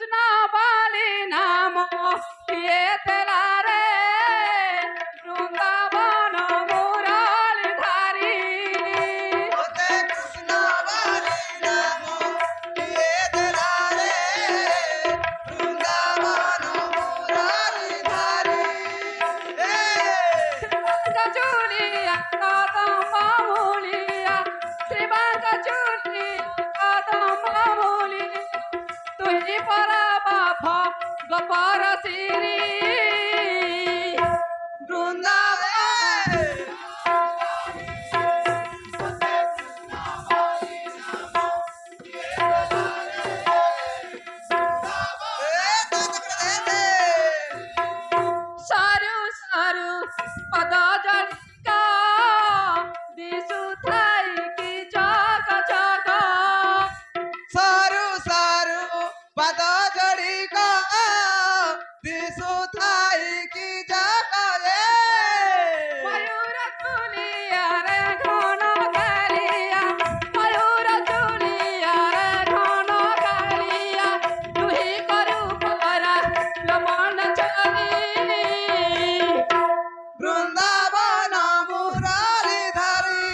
कृष्ण बाली नाम किए तेला रे वृंदावन मुरली धारी कृष्ण बाली नाम किए तेला रे वृंदावन मुरली धारी जुलिया कदम मूलिया श्रीमंत जुलिया कदम मूली तुझी पर बाप गोपर सिरी वृंदावन सारू सारू पद जलिका दिसु थाई की जग जग सारू सारू पद जड़ी का दिसु थाई की जगह मयूर चुलिया रे घन कालिया मयूर चुलिया रे घन कालिया तुही करू परा लमन चली वृंदावन मुरली धारी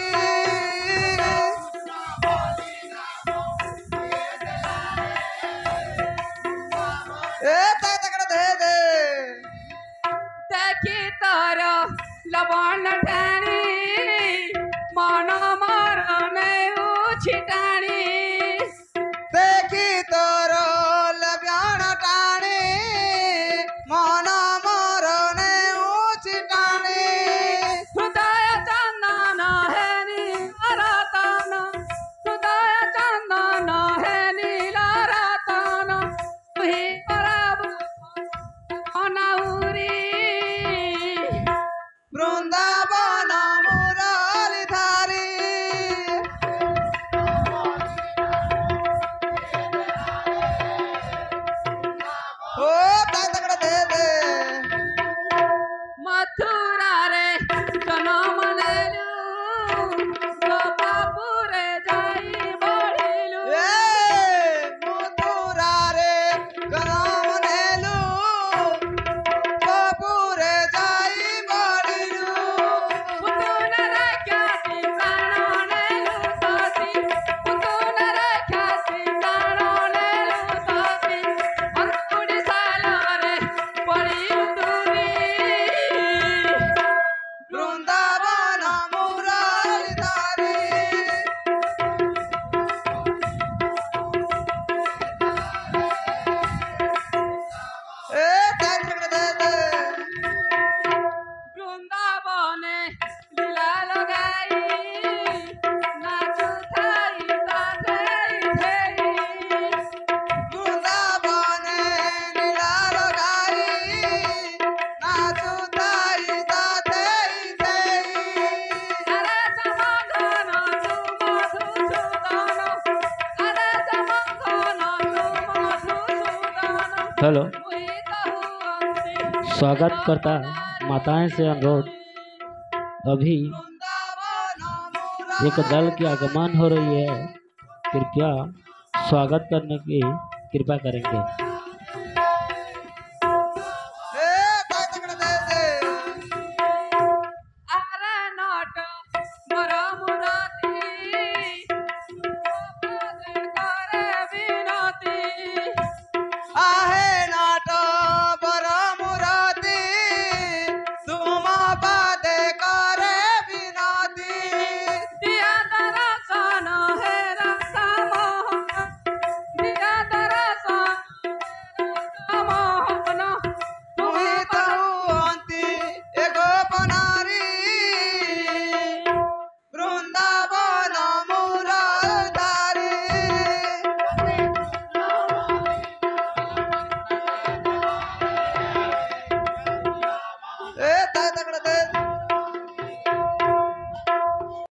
तकड़ दे दे देखी तर लवण ठाणी मन मरण उछिटाणी देखी तोर लब्याण टाणी मन मरणे ऊंची टाणी हृदय चंदन हे नीलरतन हृदय चंदन हे नीलरतन तुही कराब अनाउरी वृंदावन मुरली धारी ओ तकड़ दे दे मथुरा रे जनम नेलु गोपापुरे जाई बढ़िलु मथुरा रे गनाम नेलु कपूरे जाई बड़िलु पुतुन रे ख्याति प्राण नेलु तोसी पुतुन रे ख्याति प्राण नेलु तोसी अंकुड़ी सालो रे पड़िलु दूरी वृंदावन मुरली धारी तकड़ दे दे वृंदावने लीला लगाई नाचु थाई ताथेई थेई वृंदावन लीला लगाई नाचु ताई तातेई तेई अरे समगन तू मधुसूदन अरे समगन तू मधुसूदन हेलो, तुही कहू अंतिम स्वागत करता माताएं से अनुरोध। अभी एक दल की आगमन हो रही है, कृपया स्वागत करने की कृपा करेंगे।